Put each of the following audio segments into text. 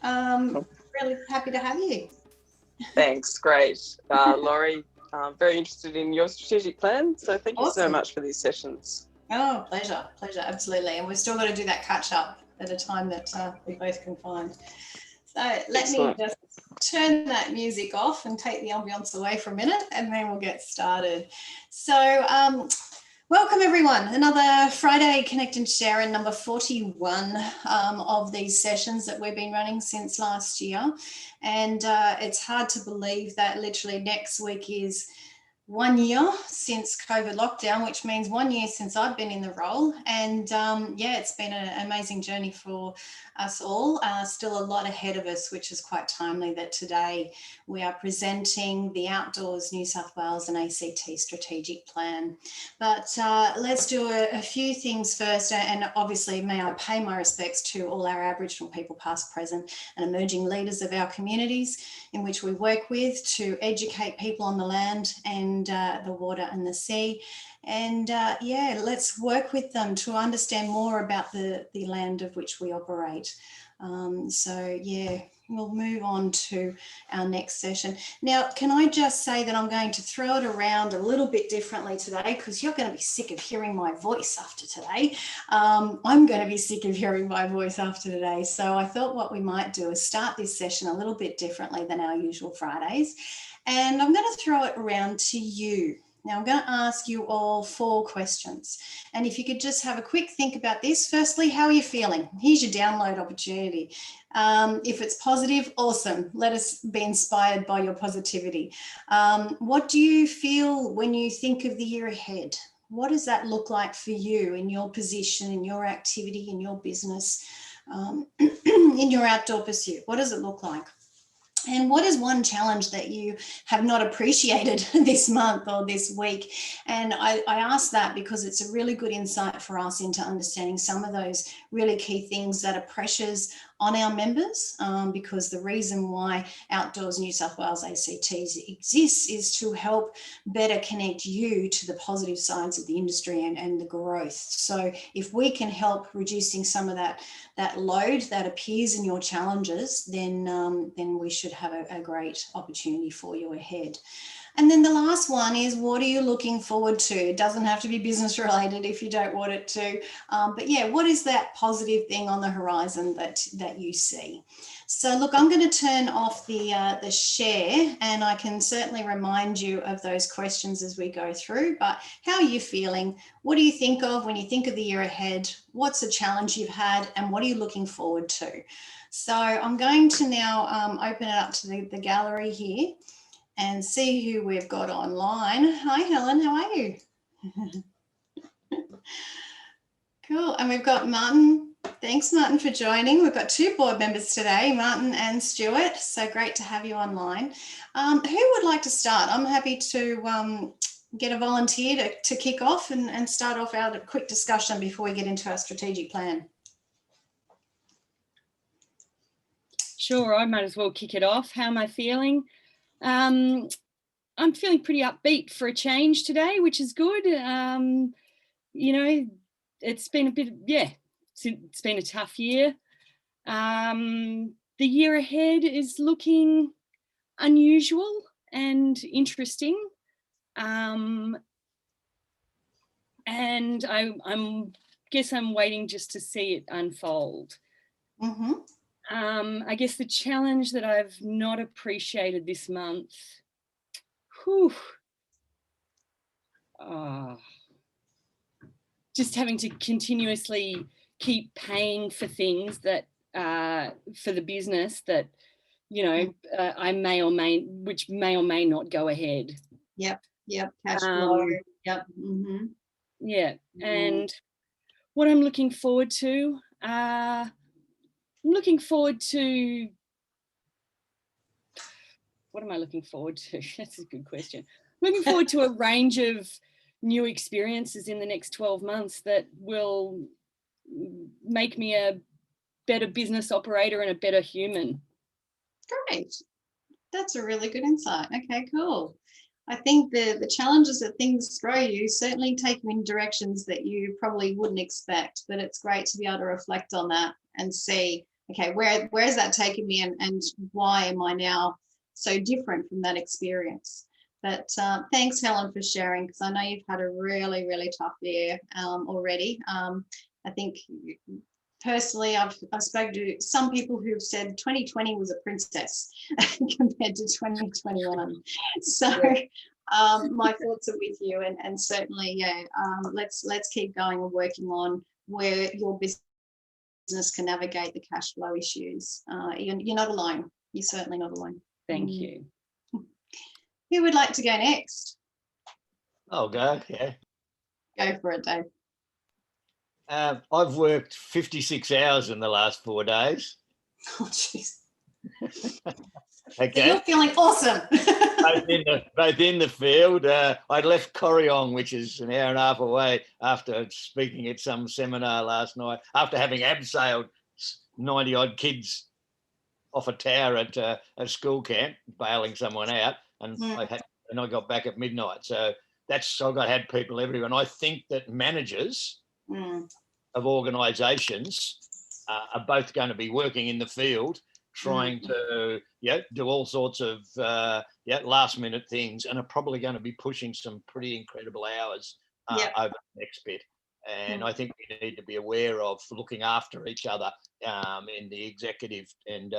Cool. Really happy to have you. Thanks, great. Laurie, very interested in your strategic plan, so thank you so Awesome. much for these sessions. Oh, pleasure, absolutely. And we're still going to do that catch up at a time that we both can find. So let me Excellent. just turn that music off and take the ambience away for a minute, and then we'll get started. So welcome everyone. Another Friday Connect and Share in number 41 of these sessions that we've been running since last year. And it's hard to believe that literally next week is 1 year since COVID lockdown, which means 1 year since I've been in the role. And yeah, it's been an amazing journey for us all. Still a lot ahead of us, which is quite timely that today we are presenting the Outdoors New South Wales and ACT strategic plan. But let's do a few things first. And obviously, may I pay my respects to all our Aboriginal people, past, present, and emerging leaders of our communities in which we work with to educate people on the land and the water and the sea. And yeah, let's work with them to understand more about the land of which we operate. So yeah, we'll move on to our next session. Now, can I just say that I'm going to throw it around a little bit differently today, because you're going to be sick of hearing my voice after today. I'm going to be sick of hearing my voice after today. So I thought what we might do is start this session a little bit differently than our usual Fridays. And I'm going to throw it around to you. Now, I'm going to ask you all 4 questions. And if you could just have a quick think about this. Firstly, how are you feeling? Here's your download opportunity. If it's positive, awesome. Let us be inspired by your positivity. What do you feel when you think of the year ahead? What does that look like for you in your position, in your activity, in your business, in your outdoor pursuit? What does it look like? And what is one challenge that you have not appreciated this month or this week? And I ask that because it's a really good insight for us into understanding some of those really key things that are pressures on our members, because the reason why Outdoors New South Wales ACT exists is to help better connect you to the positive sides of the industry and the growth. So if we can help reducing some of that load that appears in your challenges, then we should have a great opportunity for you ahead. And then the last one is, what are you looking forward to? It doesn't have to be business related if you don't want it to. But yeah, what is that positive thing on the horizon that you see? So look, I'm going to turn off the share, and I can certainly remind you of those questions as we go through. But how are you feeling? What do you think of when you think of the year ahead? What's a challenge you've had, and what are you looking forward to? So I'm going to now open it up to the gallery here and see who we've got online. Hi, Helen, how are you? Cool, and we've got Martin. Thanks, Martin, for joining. We've got 2 board members today, Martin and Stuart, so great to have you online. Who would like to start? I'm happy to get a volunteer to kick off and start off our quick discussion before we get into our strategic plan. Sure, I might as well kick it off. How am I feeling? I'm feeling pretty upbeat for a change today, which is good. You know, it's been a bit, it's been a tough year. The year ahead is looking unusual and interesting. And I guess I'm waiting just to see it unfold. Mm-hmm. I guess the challenge that I've not appreciated this month, just having to continuously keep paying for things that for the business that, you know, I may or may not go ahead. Yep, cash flow. Yep. Mm-hmm. Yeah, and what I'm looking forward to, what am I looking forward to? That's a good question. Looking forward to a range of new experiences in the next 12 months that will make me a better business operator and a better human. Great. That's a really good insight. Okay, cool. I think the challenges that things throw you certainly take you in directions that you probably wouldn't expect, but it's great to be able to reflect on that and see, okay, where has that taken me, and why am I now so different from that experience? But thanks, Helen, for sharing, because I know you've had a really, really tough year already. I think personally, I've spoken to some people who've said 2020 was a princess compared to 2021. So my thoughts are with you, and certainly, yeah, let's keep going and working on where your business can navigate the cash flow issues. You're not alone. You're certainly not alone. Thank you. Who would like to go next? I'll go, yeah. Go for it, Dave. I've worked 56 hours in the last 4 days. Oh, jeez. Okay. So you're feeling awesome. both in the field. I left Corryong, which is an hour and a half away, after speaking at some seminar last night, after having abseiled 90 odd kids off a tower at a school camp, bailing someone out, and I got back at midnight. So had people everywhere. And I think that managers of organisations are both going to be working in the field, trying to do all sorts of last minute things, and are probably going to be pushing some pretty incredible hours over the next bit. And I think we need to be aware of looking after each other in the executive and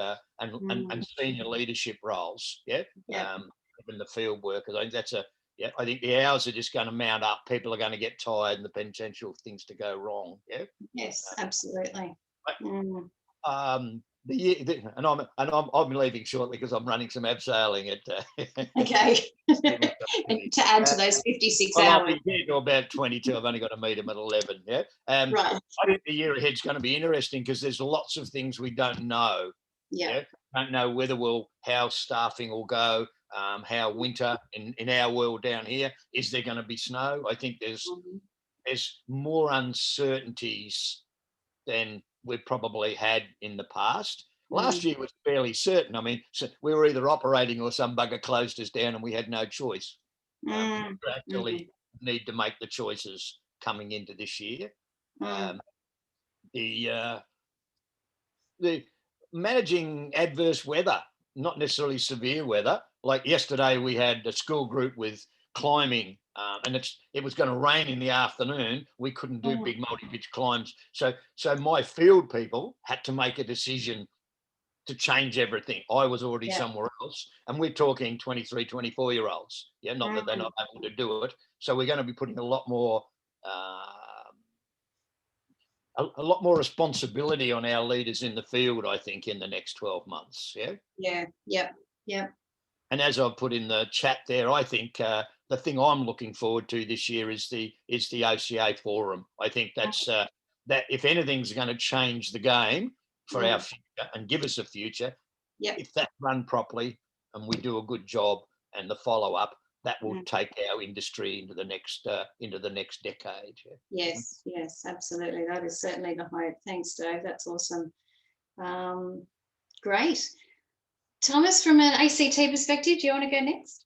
senior leadership roles. In the field workers. I think that's I think the hours are just going to mount up. People are going to get tired, and the potential things to go wrong. Yeah. Yes, absolutely. I'm leaving shortly because I'm running some abseiling at. Okay. And to add to those 56 hours. I'll be getting to about 22. I've only got to meet them at 11. Yeah. Right. I think the year ahead's going to be interesting because there's lots of things we don't know. Yeah. Don't know how staffing will go. How winter in our world down here, is there going to be snow? I think there's more uncertainties than we've probably had in the past. Last year was fairly certain. I mean, so we were either operating or some bugger closed us down and we had no choice. We actually need to make the choices coming into this year. The managing adverse weather, not necessarily severe weather. Like yesterday, we had a school group with climbing, and it was going to rain in the afternoon. We couldn't do big multi-pitch climbs, so my field people had to make a decision to change everything. I was already somewhere else, and we're talking 23, 24-year-olds. Yeah, not that they're not able to do it. So we're going to be putting a lot more responsibility on our leaders in the field, I think, in the next 12 months. Yeah. And as I've put in the chat there, I think the thing I'm looking forward to this year is the OCA forum. I think that's that if anything's going to change the game for our future and give us a future, if that's run properly and we do a good job, and the follow-up, that will take our industry into the next decade. Yes, absolutely. That is certainly the hope. Thanks, Dave. That's awesome. Great. Thomas, from an ACT perspective, do you want to go next?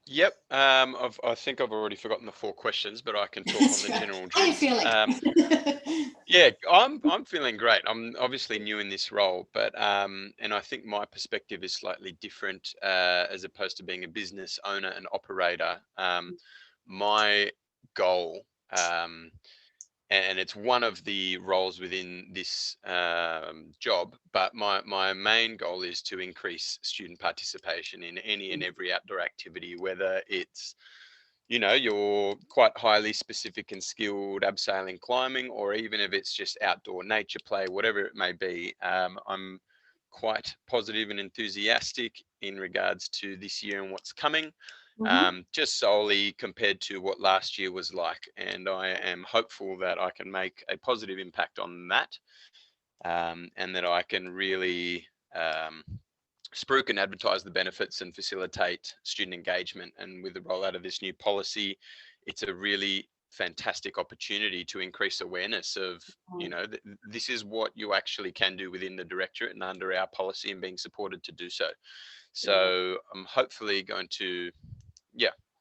Yep. I think I've already forgotten the 4 questions, but I can talk on the general gist. How are you feeling? Yeah, I'm feeling great. I'm obviously new in this role, but and I think my perspective is slightly different as opposed to being a business owner and operator. My goal, and it's one of the roles within this job, but my main goal is to increase student participation in any and every outdoor activity, whether it's, you're quite highly specific and skilled abseiling, climbing, or even if it's just outdoor nature play, whatever it may be. I'm quite positive and enthusiastic in regards to this year and what's coming. Just solely compared to what last year was like, and I am hopeful that I can make a positive impact on that, and that I can really spruik and advertise the benefits and facilitate student engagement. And with the rollout of this new policy, it's a really fantastic opportunity to increase awareness of, this is what you actually can do within the directorate and under our policy, and being supported to do so. So I'm hopefully going to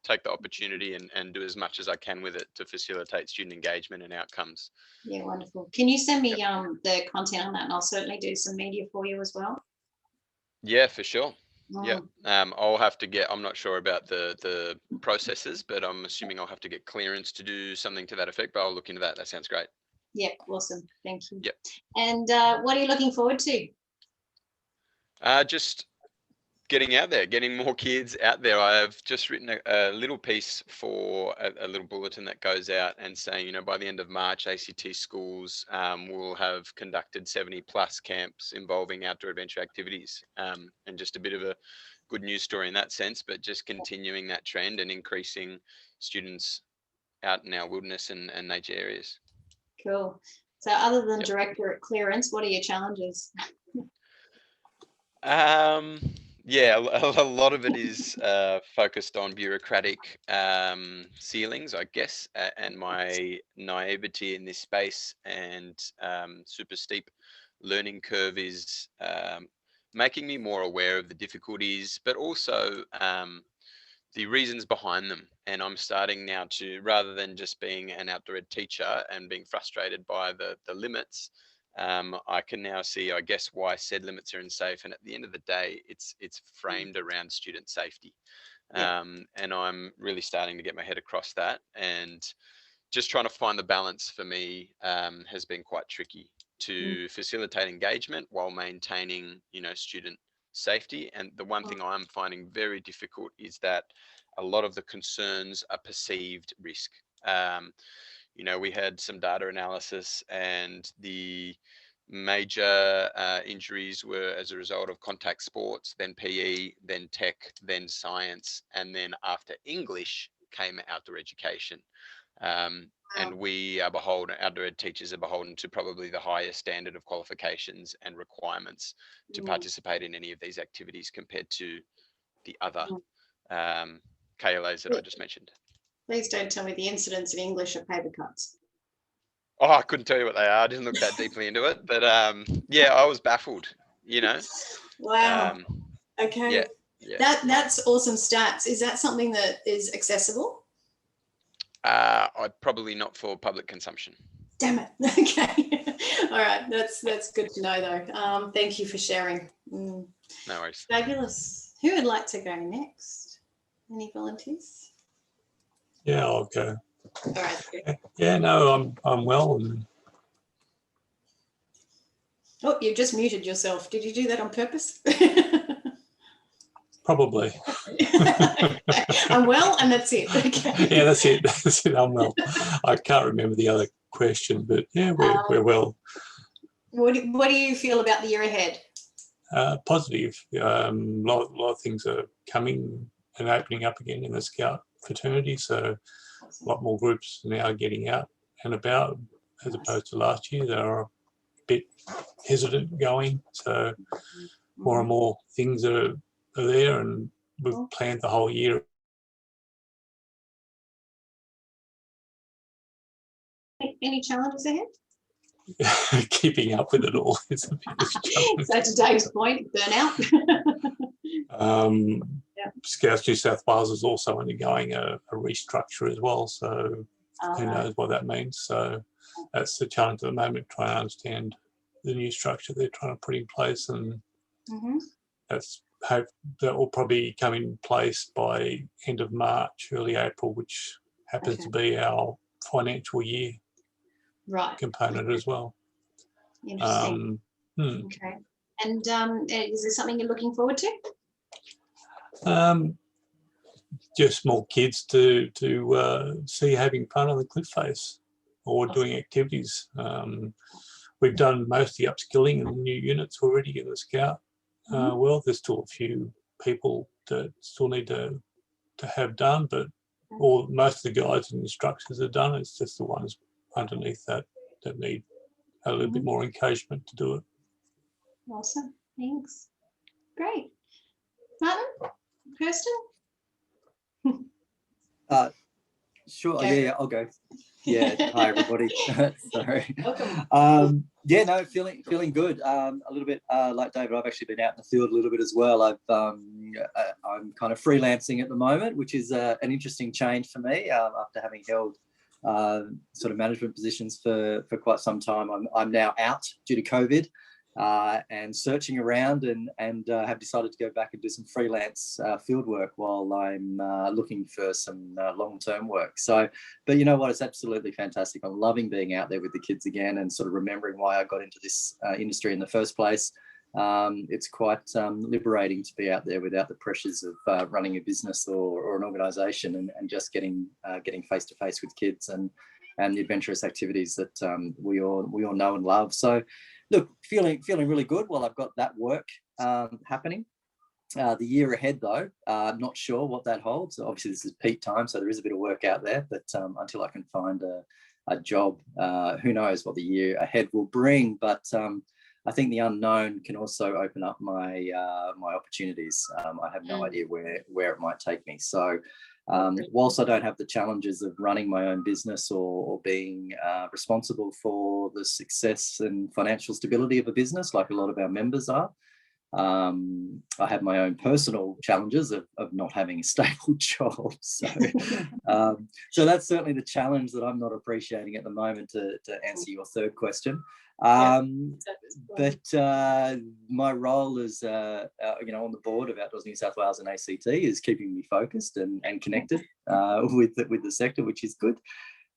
take the opportunity and do as much as I can with it to facilitate student engagement and outcomes. Yeah, wonderful. Can you send me the content on that, and I'll certainly do some media for you as well. Yeah, for sure. Yeah, I'll have to get, I'm not sure about the processes, but I'm assuming I'll have to get clearance to do something to that effect, but I'll look into that. That sounds great. Yeah, awesome. Thank you. Yep. And what are you looking forward to? Just getting out there, getting more kids out there. I've just written a little piece for a little bulletin that goes out and saying, you know, by the end of March, ACT schools will have conducted 70 plus camps involving outdoor adventure activities, and just a bit of a good news story in that sense, but just continuing that trend and increasing students out in our wilderness and nature areas. Cool. So other than directorate clearance, what are your challenges? Yeah, a lot of it is focused on bureaucratic ceilings, I guess, and my naivety in this space and super steep learning curve is making me more aware of the difficulties, but also the reasons behind them. And I'm starting now to, rather than just being an outdoor ed teacher and being frustrated by the limits, I can now see, I guess, why said limits are unsafe. And at the end of the day, it's framed around student safety. And I'm really starting to get my head across that. And just trying to find the balance for me has been quite tricky to facilitate engagement while maintaining, you know, student safety. And the one thing I'm finding very difficult is that a lot of the concerns are perceived risk. You know, we had some data analysis and the major injuries were as a result of contact sports, then PE, then tech, then science, and then after English came outdoor education. And we are beholden, outdoor ed teachers are beholden to probably the highest standard of qualifications and requirements to participate in any of these activities compared to the other KLAs that I just mentioned. Please don't tell me the incidents in English are paper cuts. Oh, I couldn't tell you what they are. I didn't look that deeply into it, but yeah, I was baffled, you know. Wow. Okay. Yeah. That's awesome stats. Is that something that is accessible? Probably not for public consumption. Damn it. Okay. All right. That's good to know though. Thank you for sharing. No worries. Fabulous. Who would like to go next? Any volunteers? Yeah, I'll go. All right. Yeah, no, I'm well. And oh, you've just muted yourself. Did you do that on purpose? probably. I'm well, and that's it. Okay. Yeah, that's it. That's it. I'm well. I can't remember the other question, but yeah, we're well. What do you feel about the year ahead? Positive. A lot of things are coming and opening up again in the Scout fraternity, so a lot more groups now getting out and about as opposed to last year. They are a bit hesitant going, so more and more things are there, and we've planned the whole year. Any challenges ahead? Keeping up with it all is a bit challenge. So to Dave's point, burnout. Scouts New South Wales is also undergoing a restructure as well, so who knows what that means. So that's the challenge at the moment, trying to understand the new structure they're trying to put in place, and that's hope that will probably come in place by end of March, early April, which happens to be our financial year component as well. Interesting. Okay. And is there something you're looking forward to? Just more kids to see having fun on the cliff face or doing activities. We've done most of the upskilling and the new units already in the Scout. Well, there's still a few people that still need to have done, but most of the guides and instructors are done. It's just the ones underneath that need a little bit more encouragement to do it. Awesome. Thanks. Great. Martin? Kirsten? Sure. Yeah, I'll go. Yeah. Hi, everybody. Sorry. Welcome. Yeah, no, feeling good. A little bit like David, I've actually been out in the field a little bit as well. I'm kind of freelancing at the moment, which is an interesting change for me after having held sort of management positions for quite some time. I'm now out due to COVID and searching around and have decided to go back and do some freelance field work while I'm looking for some long-term work. So, but you know what, it's absolutely fantastic. I'm loving being out there with the kids again and sort of remembering why I got into this industry in the first place. It's quite liberating to be out there without the pressures of running a business or an organisation and just getting face to face with kids and the adventurous activities that we all know and love. So, look, feeling really good while I've got that work happening. The year ahead, though, I'm not sure what that holds. Obviously, this is peak time, so there is a bit of work out there. But until I can find a job, who knows what the year ahead will bring? But I think the unknown can also open up my opportunities. I have no idea where it might take me. So whilst I don't have the challenges of running my own business or being responsible for the success and financial stability of a business like a lot of our members are, I have my own personal challenges of not having a stable job. So, so that's certainly the challenge that I'm not appreciating at the moment, to answer your third question. But my role as on the board of Outdoors New South Wales and ACT is keeping me focused and connected with the sector, which is good.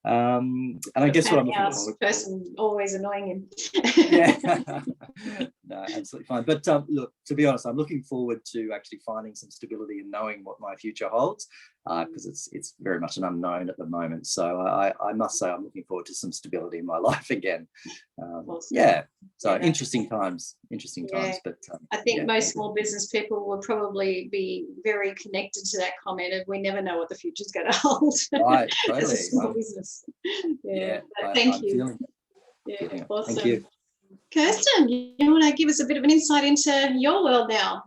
And I guess what I'm looking for, person always annoying him. Yeah, no, absolutely fine. But look, to be honest, I'm looking forward to actually finding some stability and knowing what my future holds, because it's very much an unknown at the moment. So I must say I'm looking forward to some stability in my life again. Yeah, so interesting times. But I think most small business people will probably be very connected to that comment of we never know what the future's going to hold. Right, totally. As a small business. Thank you. Awesome. Thank you. Kirsten, you want to give us a bit of an insight into your world now?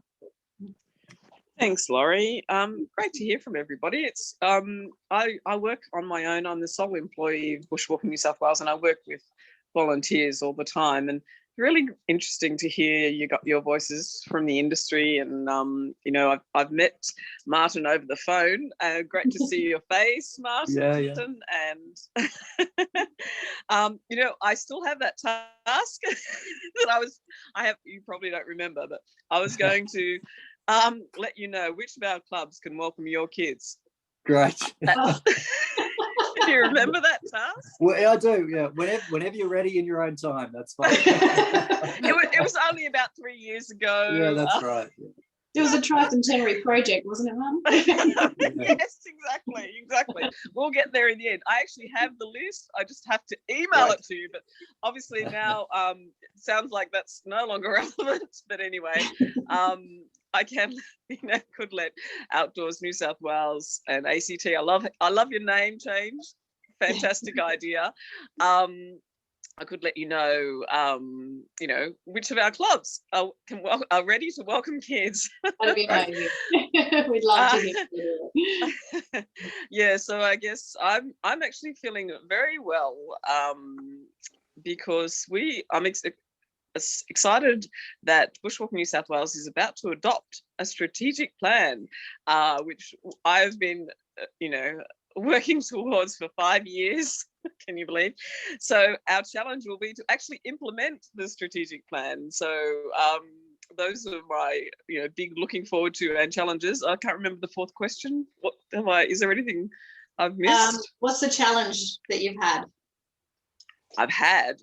Thanks, Laurie. Great to hear from everybody. It's I work on my own. I'm the sole employee of Bushwalking New South Wales, and I work with volunteers all the time. And really interesting to hear you got your voices from the industry. And I've met Martin over the phone. Great to see your face, Martin. Yeah. And I still have that task that I have. You probably don't remember, but I was going to let you know which of our clubs can welcome your kids. Great. Do you remember that task? Well, I do, yeah. Whenever you're ready in your own time, that's fine. It was only about 3 years ago. Yeah, that's right. Yeah. It was a tricentenary project, wasn't it, Mum? Yes, exactly. We'll get there in the end. I actually have the list. I just have to email it to you. But obviously now it sounds like that's no longer relevant. But anyway, I could let Outdoors New South Wales and ACT. I love your name change. Fantastic idea. I could let you know, which of our clubs are ready to welcome kids. That'd be amazing. We'd love to hear. Yeah, so I guess I'm actually feeling very well because I'm excited that Bushwalking New South Wales is about to adopt a strategic plan, which I've been, working towards for 5 years. Can you believe? So our challenge will be to actually implement the strategic plan. So those are my, big looking forward to and challenges. I can't remember the fourth question. Is there anything I've missed? What's the challenge that you've had? I've had,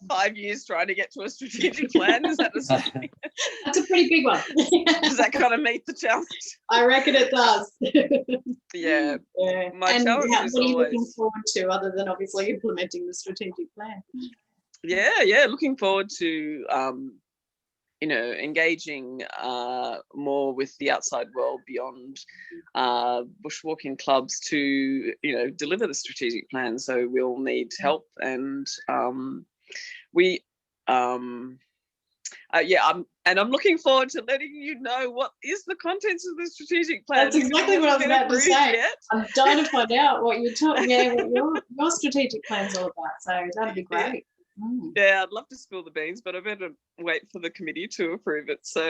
5 years trying to get to a strategic plan. Is that That's a pretty big one. Does that kind of meet the challenge? I reckon it does. Yeah. My challenge is what are you always looking forward to other than obviously implementing the strategic plan? Yeah. Looking forward to engaging more with the outside world beyond bushwalking clubs to deliver the strategic plan. So we'll need help, and I'm looking forward to letting you know what is the contents of the strategic plan. That's exactly what I was about to say. I'm dying to find out what you're talking about, what your strategic plan's all about. So that'd be great. Yeah, I'd love to spill the beans, but I better wait for the committee to approve it. So,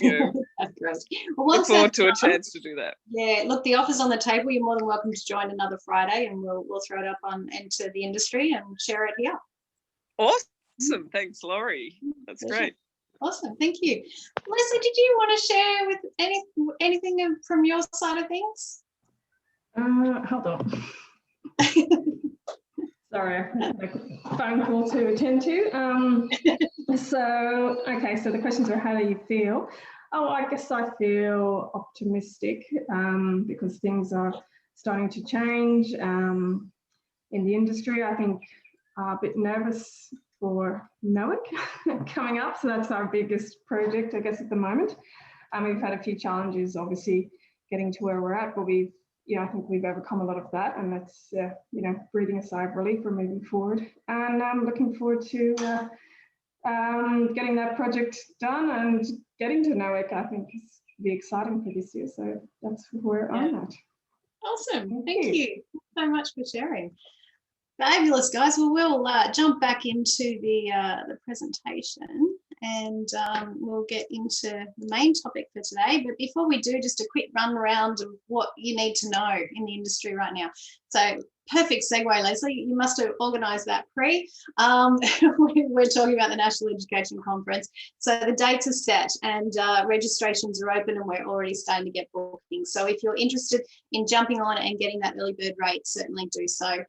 you know, That's great. Well, look once forward that's to a done, chance to do that. yeah, look, the offer's on the table. You're more than welcome to join another Friday, and we'll throw it up on into the industry and share it here. Awesome. Thanks, Laurie. That's Pleasure. great. Awesome, thank you. Leslie, did you want to share with anything from your side of things? Hold on. Sorry, I had a phone call to attend to. So the questions are, how do you feel? Oh, I guess I feel optimistic because things are starting to change in the industry. I think I'm a bit nervous for NOIC coming up. So that's our biggest project, I guess, at the moment. We've had a few challenges, obviously, getting to where we're at, but I think we've overcome a lot of that, and that's, breathing a sigh of relief for moving forward. And I'm looking forward to getting that project done and getting to NOIC. I think is be exciting for this year. So that's where I'm at. Awesome, thank you so much for sharing. Fabulous, guys. Well, we'll jump back into the presentation, and we'll get into the main topic for today. But before we do, just a quick run around of what you need to know in the industry right now. So perfect segue, Leslie. You must have organised that pre. We're talking about the National Education Conference. So the dates are set, and registrations are open, and we're already starting to get bookings. So if you're interested in jumping on and getting that early bird rate, certainly do so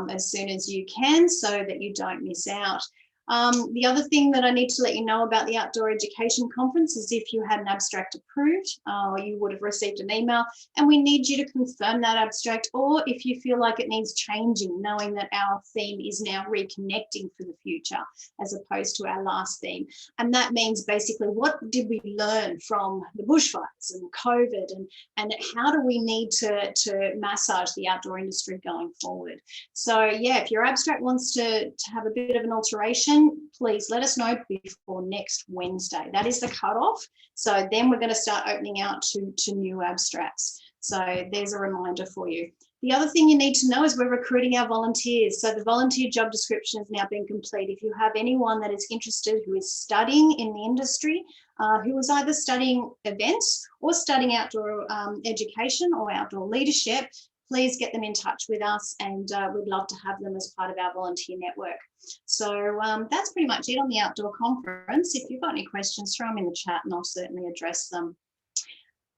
as soon as you can, so that you don't miss out. The other thing that I need to let you know about the Outdoor Education Conference is if you had an abstract approved, you would have received an email, and we need you to confirm that abstract, or if you feel like it needs changing, knowing that our theme is now reconnecting for the future as opposed to our last theme. And that means basically, what did we learn from the bushfires and COVID, and how do we need to massage the outdoor industry going forward? So yeah, if your abstract wants to have a bit of an alteration, please let us know before next Wednesday. That is the cutoff. So then we're going to start opening out to new abstracts. So there's a reminder for you. The other thing you need to know is we're recruiting our volunteers. So the volunteer job description has now been complete. If you have anyone that is interested who is studying in the industry, who is either studying events or studying outdoor education or outdoor leadership, please get them in touch with us, and we'd love to have them as part of our volunteer network. So that's pretty much it on the outdoor conference. If you've got any questions, throw them in the chat and I'll certainly address them.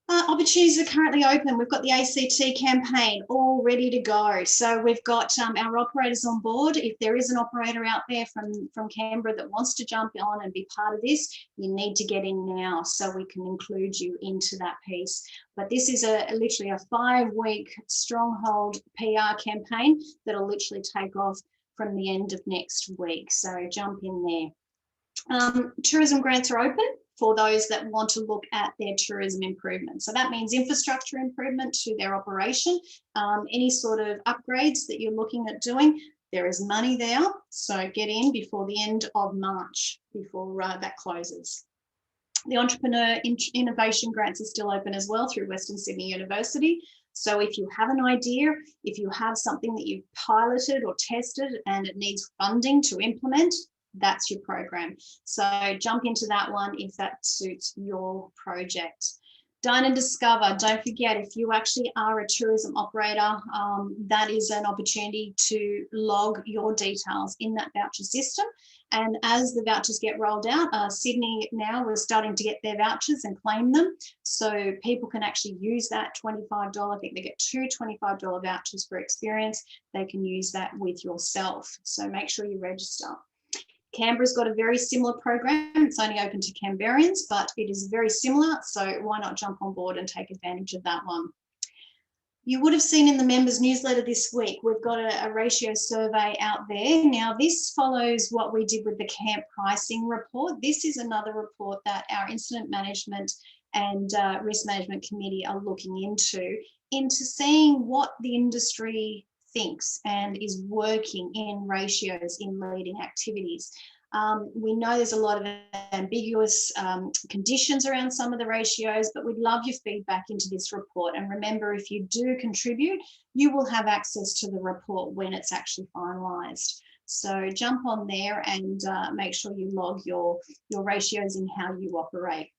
Opportunities are currently open. We've got the ACT campaign all ready to go. So we've got our operators on board. If there is an operator out there from Canberra that wants to jump on and be part of this, you need to get in now so we can include you into that piece. But this is literally a 5-week stronghold PR campaign that'll literally take off from the end of next week. So jump in there. Tourism grants are open for those that want to look at their tourism improvement. So that means infrastructure improvement to their operation, any sort of upgrades that you're looking at doing, there is money there. So get in before the end of March, before that closes. The Entrepreneur Innovation Grants are still open as well through Western Sydney University. So if you have an idea, if you have something that you've piloted or tested and it needs funding to implement, that's your program. So jump into that one if that suits your project. Dine and Discover. Don't forget, if you actually are a tourism operator, that is an opportunity to log your details in that voucher system. And as the vouchers get rolled out, Sydney now is starting to get their vouchers and claim them. So people can actually use that $25. I think they get 2 $25 vouchers for experience. They can use that with yourself. So make sure you register. Canberra's got a very similar program. It's only open to Canberrians, but it is very similar. So why not jump on board and take advantage of that one? You would have seen in the members newsletter this week, we've got a ratio survey out there. Now this follows what we did with the camp pricing report. This is another report that our incident management and risk management committee are looking into seeing what the industry thinks and is working in ratios in leading activities. We know there's a lot of ambiguous conditions around some of the ratios, but we'd love your feedback into this report. And remember, if you do contribute, you will have access to the report when it's actually finalised. So jump on there and make sure you log your ratios in how you operate.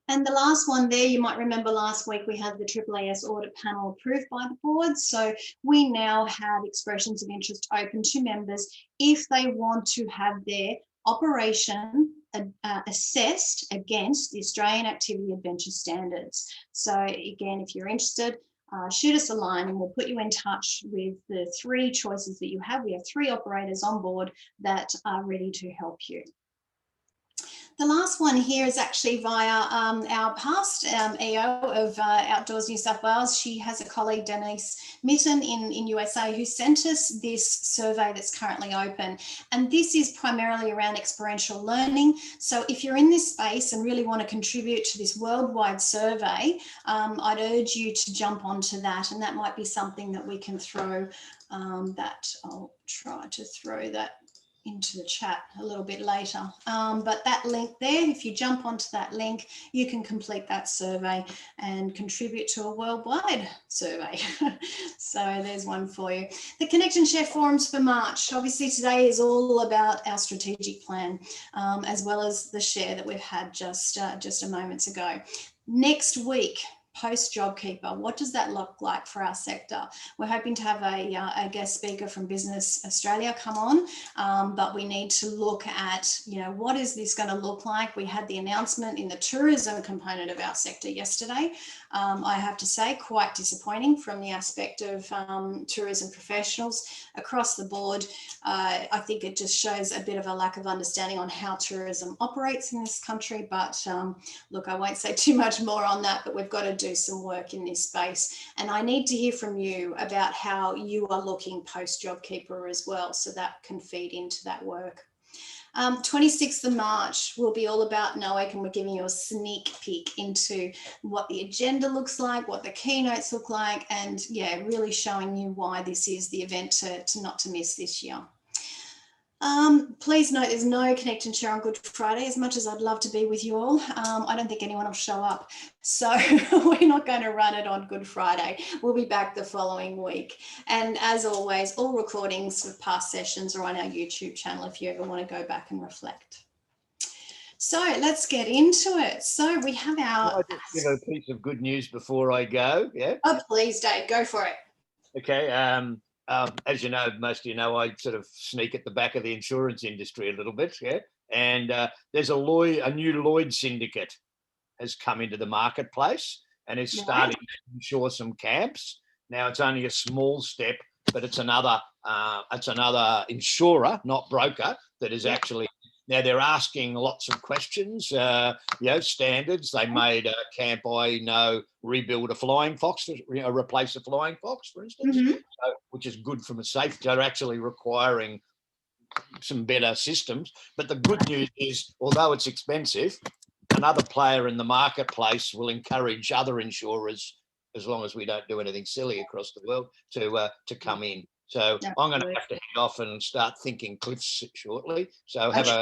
And the last one there, you might remember last week we had the AAAS audit panel approved by the board. So we now have expressions of interest open to members if they want to have their operation assessed against the Australian Activity Adventure Standards. So again, if you're interested, shoot us a line and we'll put you in touch with the 3 choices that you have. We have 3 operators on board that are ready to help you. The last one here is actually via our past EO of Outdoors New South Wales. She has a colleague, Denise Mitten in USA, who sent us this survey that's currently open. And this is primarily around experiential learning. So if you're in this space and really want to contribute to this worldwide survey, I'd urge you to jump onto that. And that might be something that we can throw I'll try to throw that into the chat a little bit later. But that link there, if you jump onto that link, you can complete that survey and contribute to a worldwide survey. So there's one for you. The Connect and Share forums for March. Obviously today is all about our strategic plan, as well as the share that we've had just a moment ago. Next week, post JobKeeper, what does that look like for our sector? We're hoping to have a guest speaker from Business Australia come on, but we need to look at, what is this going to look like? We had the announcement in the tourism component of our sector yesterday. I have to say, quite disappointing from the aspect of tourism professionals across the board. I think it just shows a bit of a lack of understanding on how tourism operates in this country. But look, I won't say too much more on that, but we've got to do some work in this space. And I need to hear from you about how you are looking post JobKeeper as well, so that can feed into that work. 26th of March will be all about NOAC, and we're giving you a sneak peek into what the agenda looks like, what the keynotes look like, and yeah, really showing you why this is the event to not to miss this year. Please note there's no Connect and Share on Good Friday. As much as I'd love to be with you all, I don't think anyone will show up. So we're not going to run it on Good Friday. We'll be back the following week. And as always, all recordings of past sessions are on our YouTube channel if you ever want to go back and reflect. So let's get into it. So we have our... Can I just give a piece of good news before I go? Yeah. Oh, please, Dave, go for it. Okay. As you know, most of you know, I sort of sneak at the back of the insurance industry a little bit, yeah. And there's a new Lloyd syndicate has come into the marketplace and is starting to insure some camps. Now it's only a small step, but it's another insurer, not broker, that is actually. Now they're asking lots of questions, standards. They made a camp I know rebuild a flying fox, replace a flying fox, for instance, which is good from a safety. They're actually requiring some better systems. But the good news is, although it's expensive, another player in the marketplace will encourage other insurers, as long as we don't do anything silly across the world, to come in. So I'm going to have to head off and start thinking cliffs shortly. So have a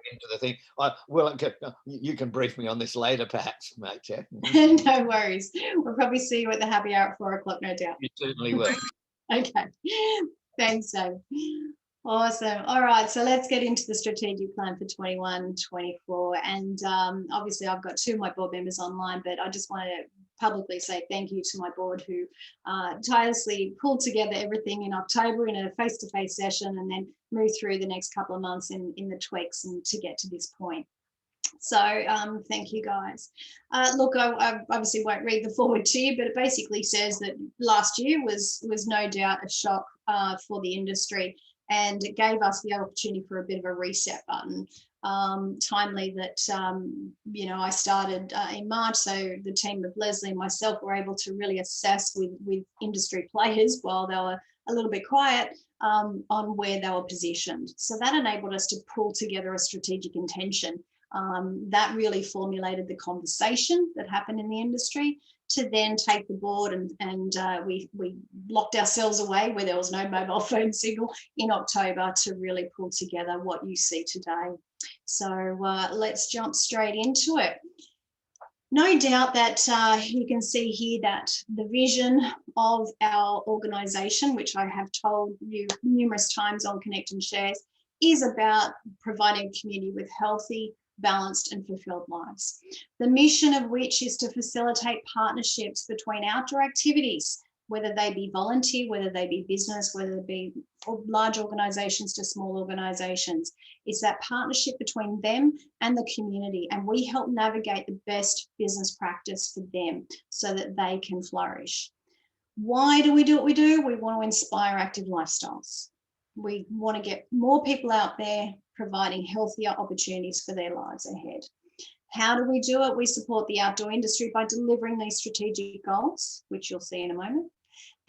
into the thing. You can brief me on this later, perhaps, mate. Yeah. No worries. We'll probably see you at the happy hour at 4 o'clock, no doubt. You certainly will. Okay. Thanks, Dave. Awesome. All right, so let's get into the strategic plan for 21-24. And obviously I've got 2 of my board members online, but I just want to publicly say thank you to my board who tirelessly pulled together everything in October in a face-to-face session and then moved through the next couple of months in the tweaks and to get to this point. So thank you guys. Look, I obviously won't read the forward to you, but it basically says that last year was no doubt a shock for the industry, and it gave us the opportunity for a bit of a reset button. Timely that, I started in March, so the team of Leslie and myself were able to really assess with industry players while they were a little bit quiet on where they were positioned. So that enabled us to pull together a strategic intention. That really formulated the conversation that happened in the industry to then take the board and we locked ourselves away where there was no mobile phone signal in October to really pull together what you see today. So let's jump straight into it. No doubt that you can see here that the vision of our organisation, which I have told you numerous times on Connect and Shares, is about providing a community with healthy, balanced and fulfilled lives. The mission of which is to facilitate partnerships between outdoor activities, whether they be volunteer, whether they be business, whether they be large organisations to small organisations. It's that partnership between them and the community, and we help navigate the best business practice for them so that they can flourish. Why do we do what we do? We want to inspire active lifestyles. We want to get more people out there providing healthier opportunities for their lives ahead. How do we do it? We support the outdoor industry by delivering these strategic goals, which you'll see in a moment.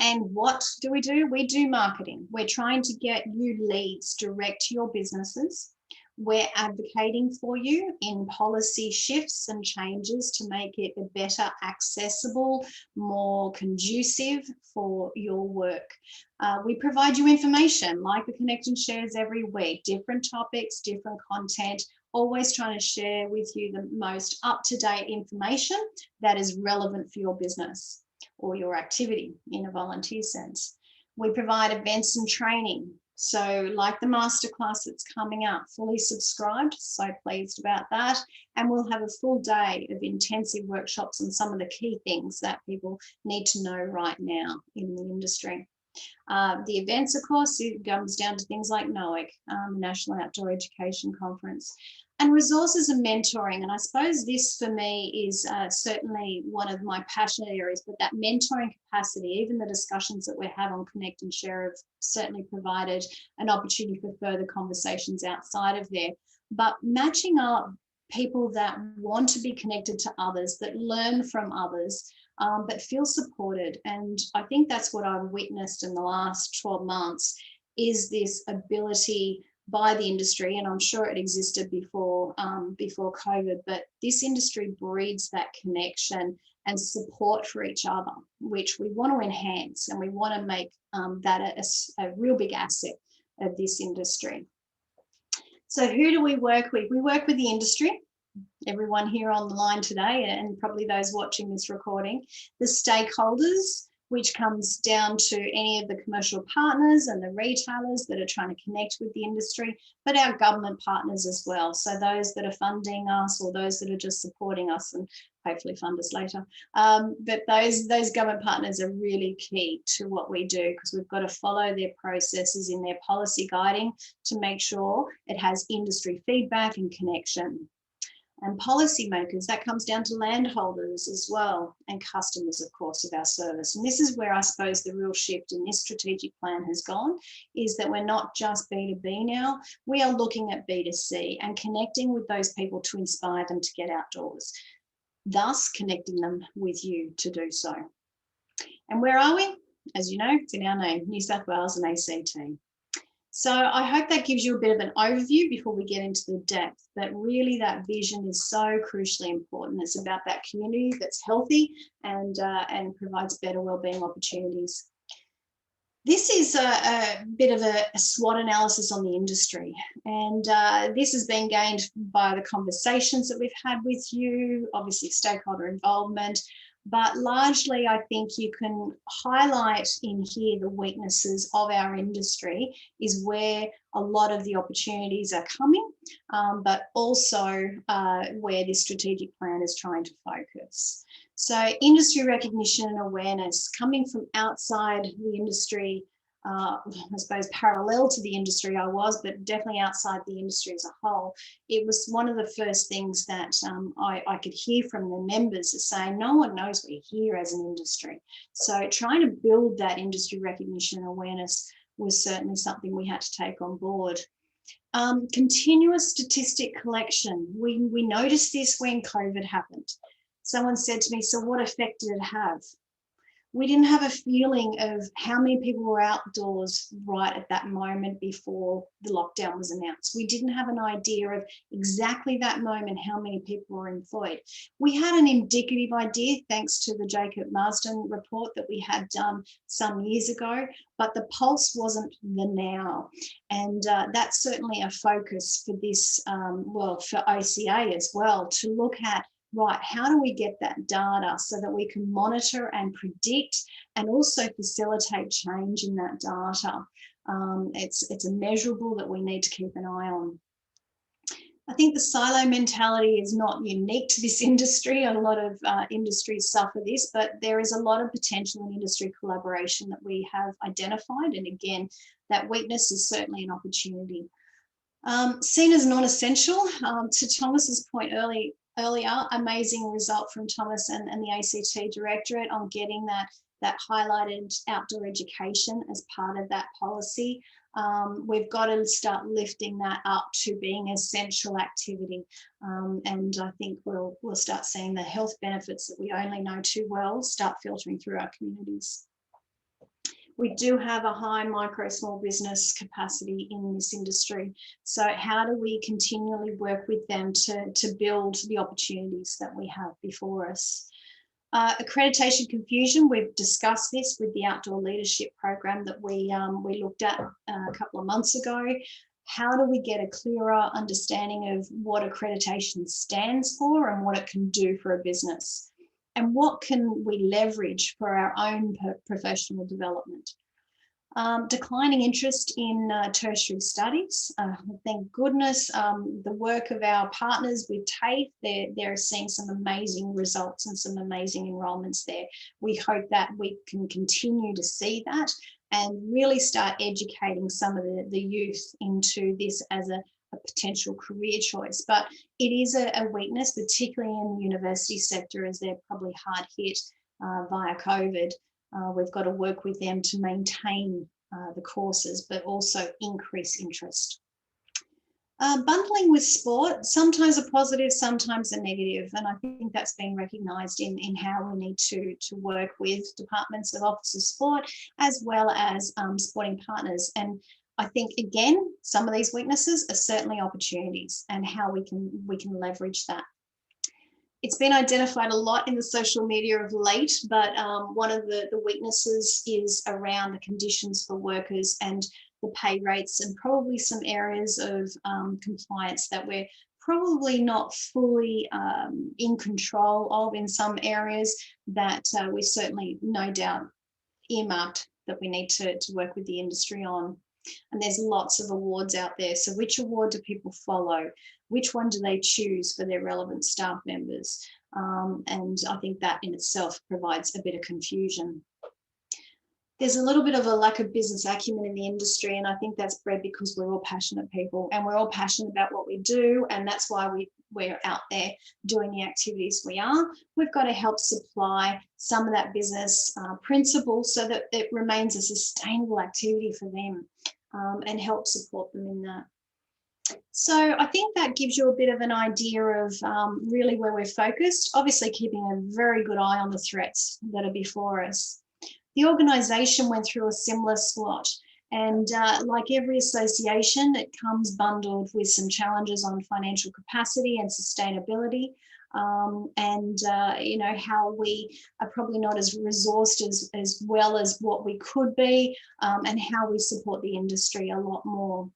And what do? We do marketing. We're trying to get you leads direct to your businesses. We're advocating for you in policy shifts and changes to make it a better accessible, more conducive for your work. We provide you information like the Connect and Shares every week, different topics, different content, always trying to share with you the most up-to-date information that is relevant for your business or your activity in a volunteer sense. We provide events and training. So like the masterclass that's coming up, fully subscribed, so pleased about that. And we'll have a full day of intensive workshops on some of the key things that people need to know right now in the industry. The events, of course, it comes down to things like NOEC, National Outdoor Education Conference, and resources and mentoring. And I suppose this for me is certainly one of my passionate areas, but that mentoring capacity, even the discussions that we have on Connect and Share have certainly provided an opportunity for further conversations outside of there. But matching up people that want to be connected to others, that learn from others, but feel supported. And I think that's what I've witnessed in the last 12 months is this ability by the industry, and I'm sure it existed before COVID, but this industry breeds that connection and support for each other, which we want to enhance, and we want to make that a real big asset of this industry. So who do we work with? We work with the industry, everyone here on the line today, and probably those watching this recording, the stakeholders, which comes down to any of the commercial partners and the retailers that are trying to connect with the industry, but our government partners as well. So those that are funding us or those that are just supporting us and hopefully fund us later. But those government partners are really key to what we do, because we've got to follow their processes in their policy guiding to make sure it has industry feedback and connection. And policymakers, that comes down to landholders as well, and customers, of course, of our service. And this is where I suppose the real shift in this strategic plan has gone, is that we're not just B2B now, we are looking at B2C and connecting with those people to inspire them to get outdoors, thus connecting them with you to do so. And where are we? As you know, it's in our name, New South Wales and ACT. So I hope that gives you a bit of an overview before we get into the depth, but really that vision is so crucially important. It's about that community that's healthy and provides better wellbeing opportunities. This is a bit of a SWOT analysis on the industry, and this has been gained by the conversations that we've had with you, obviously stakeholder involvement, but largely I think you can highlight in here the weaknesses of our industry is where a lot of the opportunities are coming, but also where this strategic plan is trying to focus. So industry recognition and awareness coming from outside the industry, I suppose parallel to the industry I was, but definitely outside the industry as a whole. It was one of the first things that I could hear from the members is saying, no one knows we're here as an industry. So trying to build that industry recognition and awareness was certainly something we had to take on board. Continuous statistic collection. We noticed this when COVID happened. Someone said to me, so what effect did it have? We didn't have a feeling of how many people were outdoors right at that moment before the lockdown was announced. We didn't have an idea of exactly that moment how many people were employed. We had an indicative idea thanks to the Jacob Marsden report that we had done some years ago, but the pulse wasn't the now. And that's certainly a focus for this, well, for OCA as well, to look at right, how do we get that data so that we can monitor and predict and also facilitate change in that data? It's a measurable that we need to keep an eye on. I think the silo mentality is not unique to this industry. A lot of industries suffer this, but there is a lot of potential in industry collaboration that we have identified. And again, that weakness is certainly an opportunity. Seen as non-essential, to Thomas's point earlier, amazing result from Thomas and the ACT Directorate on getting that highlighted outdoor education as part of that policy. We've got to start lifting that up to being essential activity. And I think we'll start seeing the health benefits that we only know too well start filtering through our communities. We do have a high micro small business capacity in this industry. So how do we continually work with them to build the opportunities that we have before us? Accreditation confusion, we've discussed this with the outdoor leadership program that we looked at a couple of months ago. How do we get a clearer understanding of what accreditation stands for and what it can do for a business? And what can we leverage for our own professional development? Declining interest in tertiary studies. Thank goodness the work of our partners with TAFE, they're seeing some amazing results and some amazing enrolments there. We hope that we can continue to see that and really start educating some of the youth into this as a potential career choice. But it is a weakness, particularly in the university sector, as they're probably hard hit via COVID. We've got to work with them to maintain the courses, but also increase interest. Bundling with sport, sometimes a positive, sometimes a negative, and I think that's been recognised in how we need to work with departments of Office of Sport as well as sporting partners. And I think, again, some of these weaknesses are certainly opportunities and how we can leverage that. It's been identified a lot in the social media of late, but one of the weaknesses is around the conditions for workers and the pay rates, and probably some areas of compliance that we're probably not fully in control of in some areas that we certainly no doubt earmarked that we need to work with the industry on. And there's lots of awards out there. So which award do people follow? Which one do they choose for their relevant staff members? And I think that in itself provides a bit of confusion. There's a little bit of a lack of business acumen in the industry, and I think that's bred because we're all passionate people and we're all passionate about what we do, and that's why we're out there doing the activities we are. We've got to help supply some of that business principle so that it remains a sustainable activity for them, and help support them in that. So I think that gives you a bit of an idea of really where we're focused, obviously keeping a very good eye on the threats that are before us. The organisation went through a similar SWOT, and like every association, it comes bundled with some challenges on financial capacity and sustainability, and you know, how we are probably not as resourced as well as what we could be, and how we support the industry a lot more.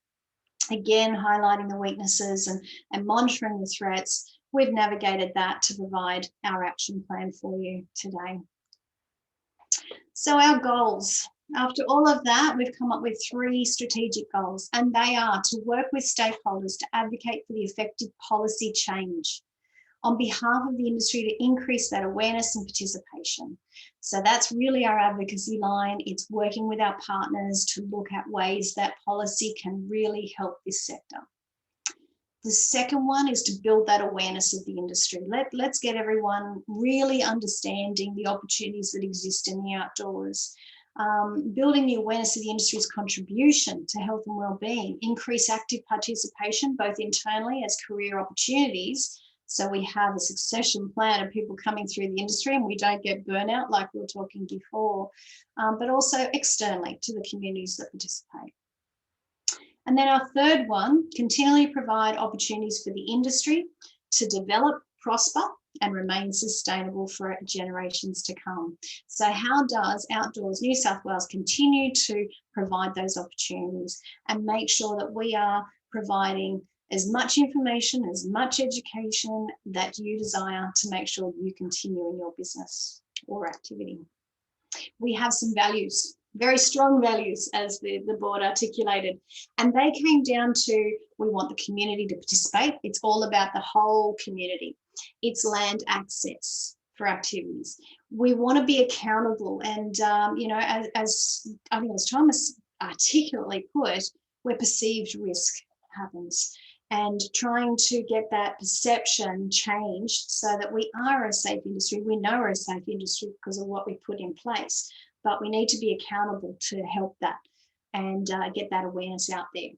Again, highlighting the weaknesses and monitoring the threats. We've navigated that to provide our action plan for you today. So our goals. After all of that, we've come up with 3 strategic goals, and they are to work with stakeholders to advocate for the effective policy change on behalf of the industry to increase that awareness and participation. So that's really our advocacy line. It's working with our partners to look at ways that policy can really help this sector. The second one is to build that awareness of the industry. Let's get everyone really understanding the opportunities that exist in the outdoors. Building the awareness of the industry's contribution to health and well-being, increase active participation both internally as career opportunities, so we have a succession plan of people coming through the industry and we don't get burnout like we were talking before, but also externally to the communities that participate. And then our third one, continually provide opportunities for the industry to develop, prosper, and remain sustainable for generations to come. So how does Outdoors New South Wales continue to provide those opportunities and make sure that we are providing as much information, as much education that you desire to make sure you continue in your business or activity. We have some values, very strong values, as the board articulated, and they came down to, we want the community to participate. It's all about the whole community. It's land access for activities. We want to be accountable, and you know, as I think as Thomas articulately put, where perceived risk happens, and trying to get that perception changed so that we are a safe industry. We know we're a safe industry because of what we put in place, but we need to be accountable to help that and get that awareness out there.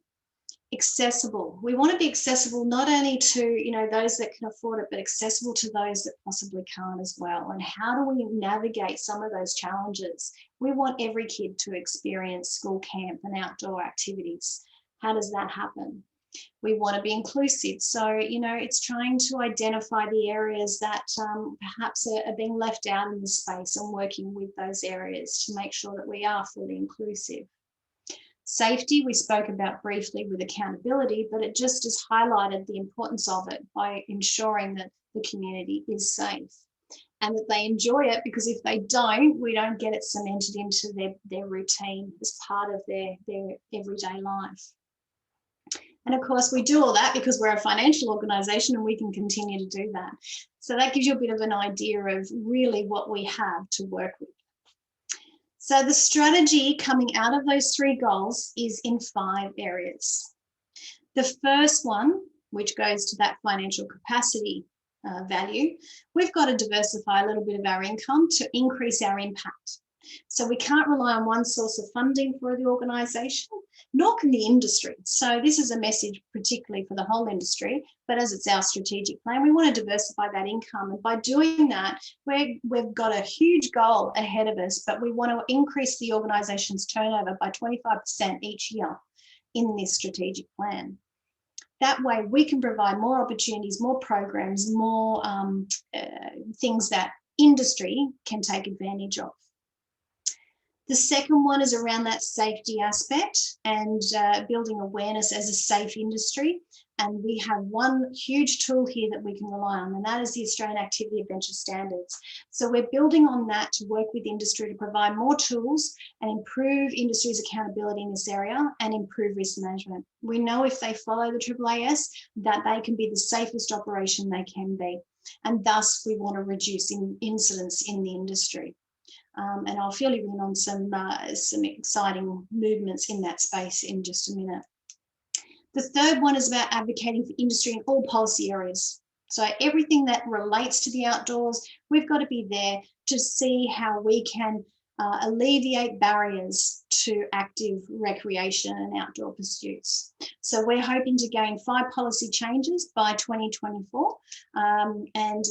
Accessible. We want to be accessible not only to, you know, those that can afford it, but accessible to those that possibly can't as well. And how do we navigate some of those challenges? We want every kid to experience school camp and outdoor activities. How does that happen? We want to be inclusive. So, you know, it's trying to identify the areas that perhaps are being left out in the space and working with those areas to make sure that we are fully inclusive. Safety, we spoke about briefly with accountability, but it just has highlighted the importance of it by ensuring that the community is safe and that they enjoy it, because if they don't, we don't get it cemented into their routine as part of their everyday life. And of course, we do all that because we're a financial organisation and we can continue to do that. So that gives you a bit of an idea of really what we have to work with. So the strategy coming out of those 3 goals is in 5 areas. The first one, which goes to that financial capacity value, we've got to diversify a little bit of our income to increase our impact. So we can't rely on one source of funding for the organisation, nor can the industry. So this is a message particularly for the whole industry, but as it's our strategic plan, we want to diversify that income. And by doing that, we've got a huge goal ahead of us, but we want to increase the organisation's turnover by 25% each year in this strategic plan. That way we can provide more opportunities, more programs, more things that industry can take advantage of. The second one is around that safety aspect and building awareness as a safe industry. And we have one huge tool here that we can rely on, and that is the Australian Activity Adventure Standards. So we're building on that to work with industry to provide more tools and improve industry's accountability in this area and improve risk management. We know if they follow the AAAS that they can be the safest operation they can be. And thus we want to reduce incidents in the industry. And I'll fill you in on some exciting movements in that space in just a minute. The third one is about advocating for industry in all policy areas. So everything that relates to the outdoors, we've got to be there to see how we can alleviate barriers to active recreation and outdoor pursuits. So we're hoping to gain 5 policy changes by 2024, and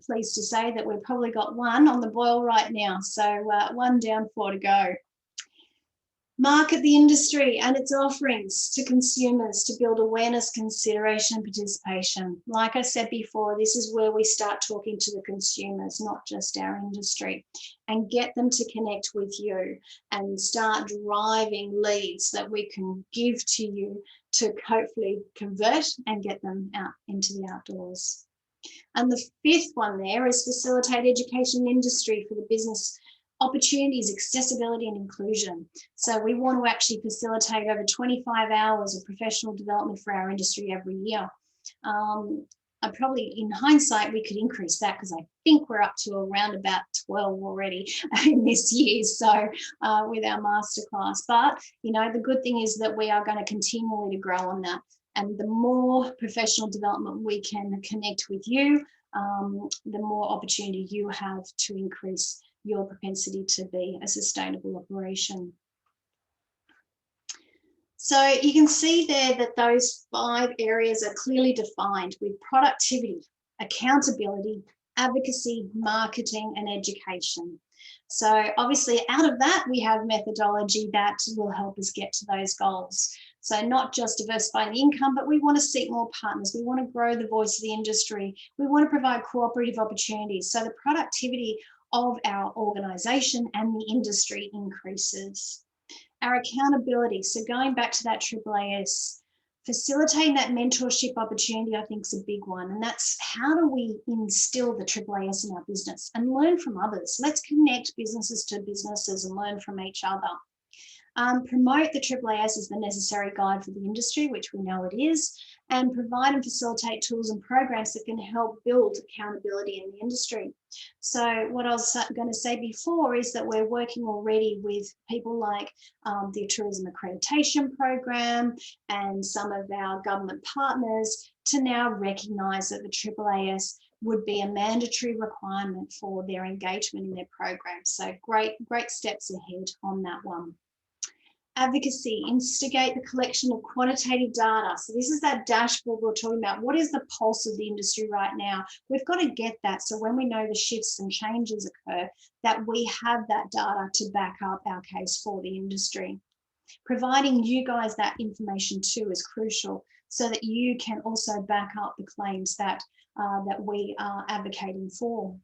pleased to say that we've probably got 1 on the boil right now. So 1 down, 4 to go. Market the industry and its offerings to consumers to build awareness, consideration, and participation. Like I said before, this is where we start talking to the consumers, not just our industry, and get them to connect with you and start driving leads that we can give to you to hopefully convert and get them out into the outdoors. And the 5th one there is facilitate education industry for the business opportunities, accessibility and inclusion. So we want to actually facilitate over 25 hours of professional development for our industry every year. I probably, in hindsight, we could increase that because I think we're up to around about 12 already in this year, so with our masterclass. But, you know, the good thing is that we are going to continually to grow on that. And the more professional development we can connect with you, the more opportunity you have to increase your propensity to be a sustainable operation. So you can see there that those 5 areas are clearly defined with productivity, accountability, advocacy, marketing, and education. So obviously out of that, we have methodology that will help us get to those goals. So not just diversifying the income, but we want to seek more partners. We want to grow the voice of the industry. We want to provide cooperative opportunities. So the productivity of our organisation and the industry increases. Our accountability, so going back to that AAAS, Facilitating that mentorship opportunity, I think, is a big one. And that's how do we instill the AAAS in our business and learn from others? Let's connect businesses to businesses and learn from each other. Promote the AAAS as the necessary guide for the industry, which we know it is, and provide and facilitate tools and programs that can help build accountability in the industry. So what I was going to say before is that we're working already with people like the Tourism Accreditation Program and some of our government partners to now recognise that the AAAS would be a mandatory requirement for their engagement in their programs. So great steps ahead on that one. Advocacy, instigate the collection of quantitative data. So this is that dashboard we're talking about. What is the pulse of the industry right now? We've got to get that. So when we know the shifts and changes occur, that we have that data to back up our case for the industry. Providing you guys that information too is crucial so that you can also back up the claims that, that we are advocating for.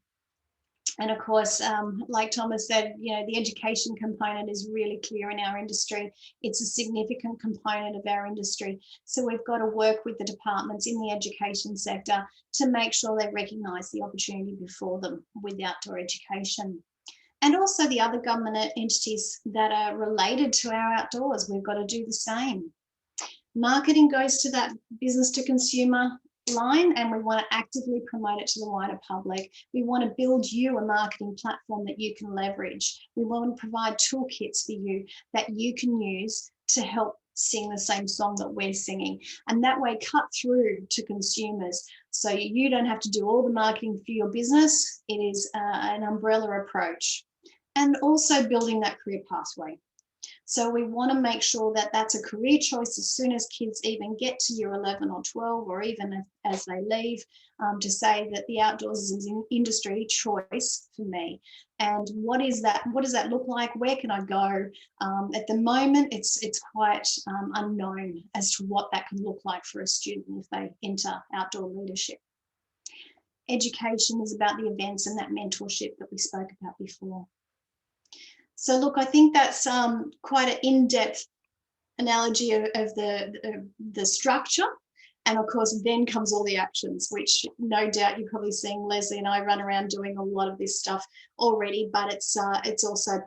And of course, like Thomas said, you know, the education component is really clear in our industry. It's a significant component of our industry. So we've got to work with the departments in the education sector to make sure they recognise the opportunity before them with outdoor education. And also the other government entities that are related to our outdoors, we've got to do the same. Marketing goes to that business to consumer line, and we want to actively promote it to the wider public. We want to build you a marketing platform that you can leverage. We want to provide toolkits for you that you can use to help sing the same song that we're singing, and that way cut through to consumers so you don't have to do all the marketing for your business. It is an umbrella approach. And also building that career pathway. So we want to make sure that that's a career choice as soon as kids even get to year 11 or 12, or even as they leave, to say that the outdoors is an industry choice for me. And what is that? What does that look like? Where can I go? At the moment, it's quite unknown as to what that can look like for a student if they enter outdoor leadership. Education is about the events and that mentorship that we spoke about before. So look, I think that's quite an in-depth analogy of the structure. And of course, then comes all the actions, which no doubt you're probably seeing Leslie and I run around doing a lot of this stuff already, but it's also,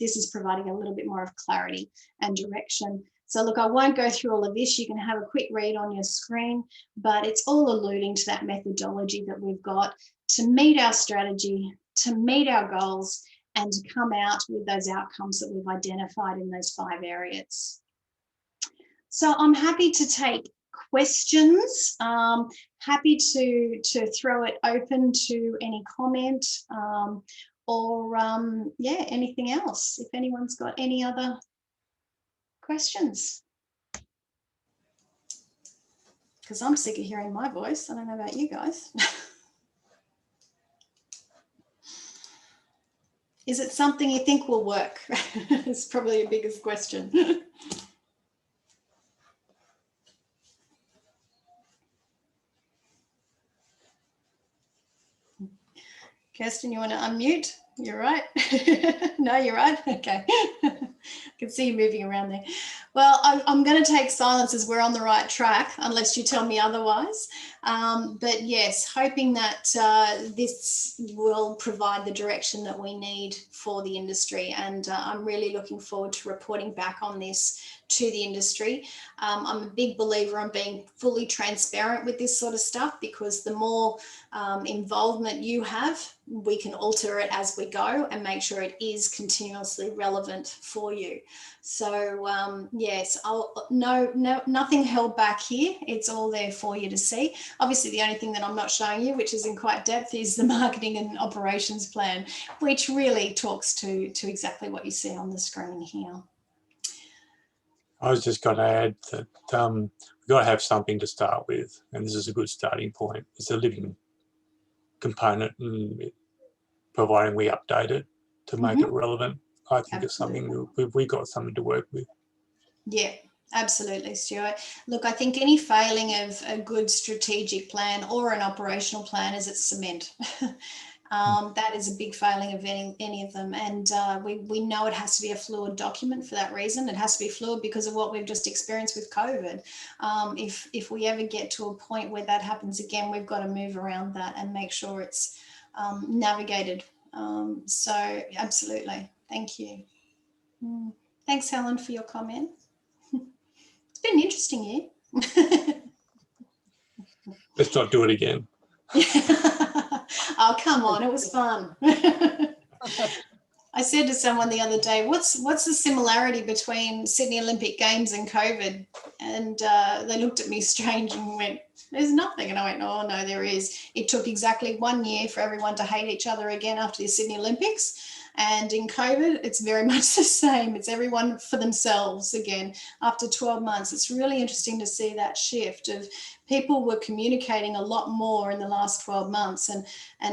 this is providing a little bit more of clarity and direction. So look, I won't go through all of this. You can have a quick read on your screen, but it's all alluding to that methodology that we've got to meet our strategy, to meet our goals, and to come out with those outcomes that we've identified in those 5 areas. So I'm happy to take questions, happy to throw it open to any comment or yeah, anything else. If anyone's got any other questions. Because I'm sick of hearing my voice. I don't know about you guys. Is it something you think will work? It's probably the biggest question. Kirsten, you want to unmute? You're right. No, you're right. Okay. I can see you moving around there. Well, I'm going to take silence as we're on the right track, unless you tell me otherwise. But yes, hoping that this will provide the direction that we need for the industry. And I'm really looking forward to reporting back on this to the industry. I'm a big believer in being fully transparent with this sort of stuff, because the more involvement you have, we can alter it as we go and make sure it is continuously relevant for you. So yes, nothing held back here. It's all there for you to see. Obviously, the only thing that I'm not showing you, which is in quite depth, is the marketing and operations plan, which really talks to exactly what you see on the screen here. I was just going to add that we've got to have something to start with, and this is a good starting point. It's a living component, and providing we update it to make it relevant, I think it's something we've got something to work with. Yeah, absolutely, Stuart. Look, I think any failing of a good strategic plan or an operational plan is its cement. That is a big failing of any of them. And we know it has to be a fluid document for that reason. It has to be fluid because of what we've just experienced with COVID. If we ever get to a point where that happens again, we've got to move around that and make sure it's navigated. So absolutely. Thank you. Thanks, Helen, for your comment. It's been an interesting year. Let's not do it again. Oh, come on, it was fun. I said to someone the other day, what's the similarity between Sydney Olympic Games and COVID? And they looked at me strange and went, there's nothing. And I went, oh no, there is. It took exactly 1 year for everyone to hate each other again after the Sydney Olympics. And in COVID, it's very much the same. It's everyone for themselves again after 12 months. It's really interesting to see that shift of people were communicating a lot more in the last 12 months. And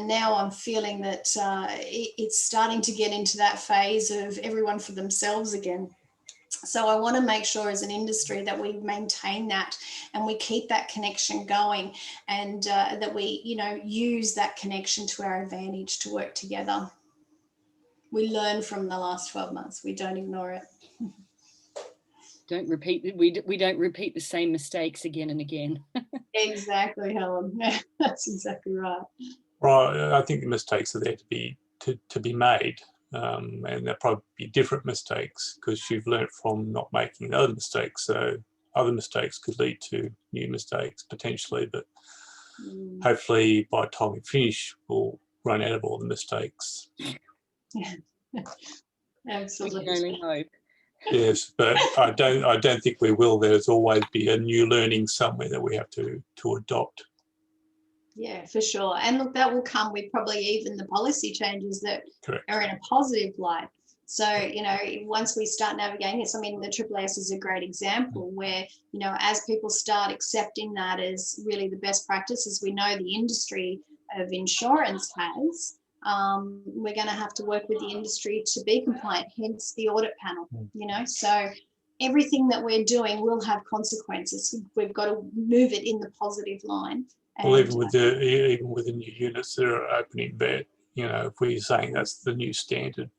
now I'm feeling that it's starting to get into that phase of everyone for themselves again. So I want to make sure as an industry that we maintain that and we keep that connection going, and that we, use that connection to our advantage to work together. We learn from the last 12 months. We don't ignore it. We don't repeat the same mistakes again and again. Exactly, Helen. That's exactly right. Right. I think the mistakes are there to be made, and they'll probably be different mistakes because you've learnt from not making the other mistakes. So other mistakes could lead to new mistakes potentially, but hopefully by the time we finish, we'll run out of all the mistakes. Yeah. Absolutely. We can only hope. Yes, but I don't think we will. There's always be a new learning somewhere that we have to adopt. Yeah, for sure. And look, that will come with probably even the policy changes that Correct. are in a positive light. So, once we start navigating this, I mean, the AAAS is a great example where, as people start accepting that as really the best practice, as we know the industry of insurance has, we're going to have to work with the industry to be compliant, hence the audit panel, so everything that we're doing will have consequences. We've got to move it in the positive line. Well, even with the new units that are opening there, if we're saying that's the new standard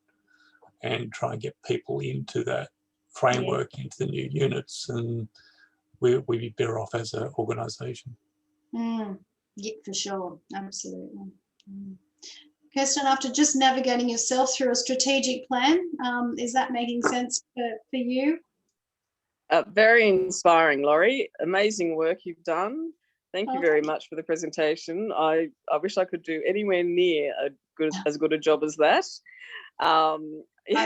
and try and get people into that framework, into the new units, and we'd be better off as an organisation. Yeah, for sure. Absolutely. Kirsten, after just navigating yourself through a strategic plan, is that making sense for you? Very inspiring, Laurie. Amazing work you've done. Thank you very much for the presentation. I wish I could do anywhere near as good a job as that. I'm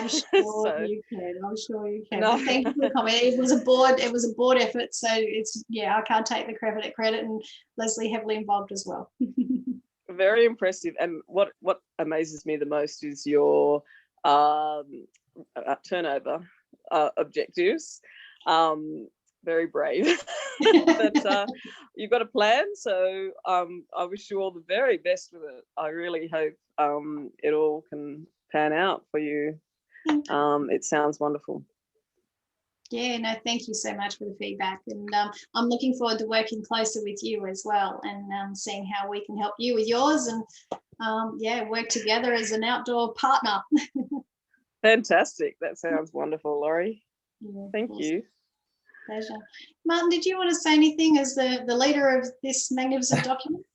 sure you can. I'm sure you can. No. Thank you for the comment. It was a board effort, so I can't take the credit, and Leslie heavily involved as well. Very impressive. And what amazes me the most is your turnover objectives. Very brave. But you've got a plan, so I wish you all the very best with it. I really hope it all can pan out for you. It sounds wonderful. Yeah, no, thank you so much for the feedback, and I'm looking forward to working closer with you as well, and seeing how we can help you with yours, and work together as an outdoor partner. Fantastic. That sounds wonderful, Laurie. Yeah, thank you. Pleasure. Martin, did you want to say anything as the leader of this magnificent document?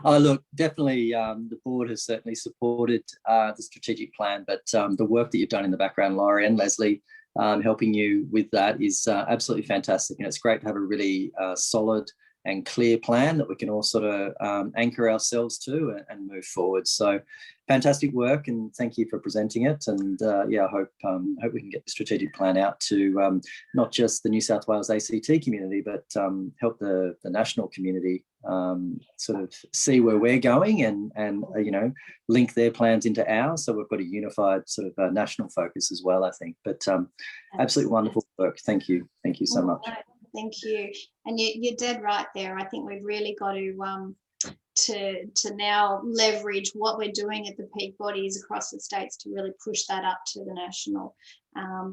Look, definitely the board has certainly supported the strategic plan, but the work that you've done in the background, Laurie and Leslie, helping you with that is absolutely fantastic, and it's great to have a really solid and clear plan that we can all sort of anchor ourselves to and move forward. So fantastic work, and thank you for presenting it. And I hope we can get the strategic plan out to not just the New South Wales ACT community, but help the national community sort of see where we're going and link their plans into ours. So we've got a unified sort of national focus as well, I think. But absolutely wonderful work. Thank you. Thank you so much. Thank you. And you're dead right there. I think we've really got to now leverage what we're doing at the peak bodies across the states to really push that up to the national,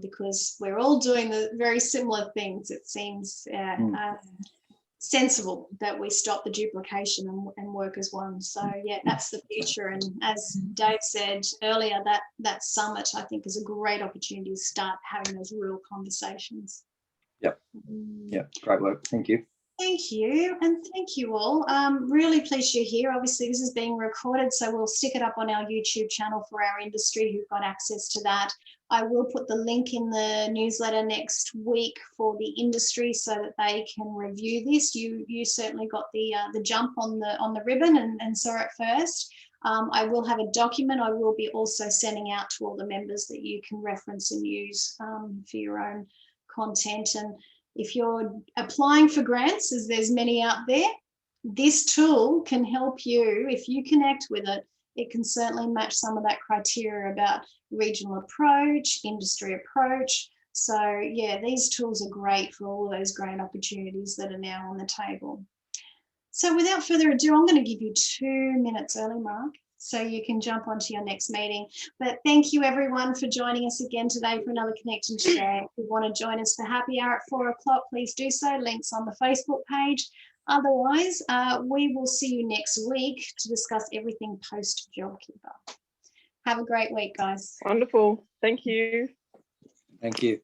because we're all doing the very similar things, it seems. sensible that we stop the duplication and work as one. So yeah, that's the future. And as Dave said earlier, that summit I think is a great opportunity to start having those real conversations. Yep. Yep. Great work. Thank you. Thank you, and thank you all. Really pleased you're here. Obviously, this is being recorded, so we'll stick it up on our YouTube channel for our industry who've got access to that. I will put the link in the newsletter next week for the industry so that they can review this. You certainly got the jump on the ribbon and saw it first. I will have a document I will be also sending out to all the members that you can reference and use for your own content. And if you're applying for grants, as there's many out there, this tool can help you. If you connect with it, it can certainly match some of that criteria about regional approach, industry approach. So yeah, these tools are great for all those grant opportunities that are now on the table. So without further ado, I'm going to give you 2 minutes early, Mark, so you can jump onto your next meeting. But thank you everyone for joining us again today for another Connect and Share. If you want to join us for happy hour at 4 o'clock, please do so. Links on the Facebook page. Otherwise, we will see you next week to discuss everything post JobKeeper. Have a great week, guys. Wonderful. Thank you. Thank you.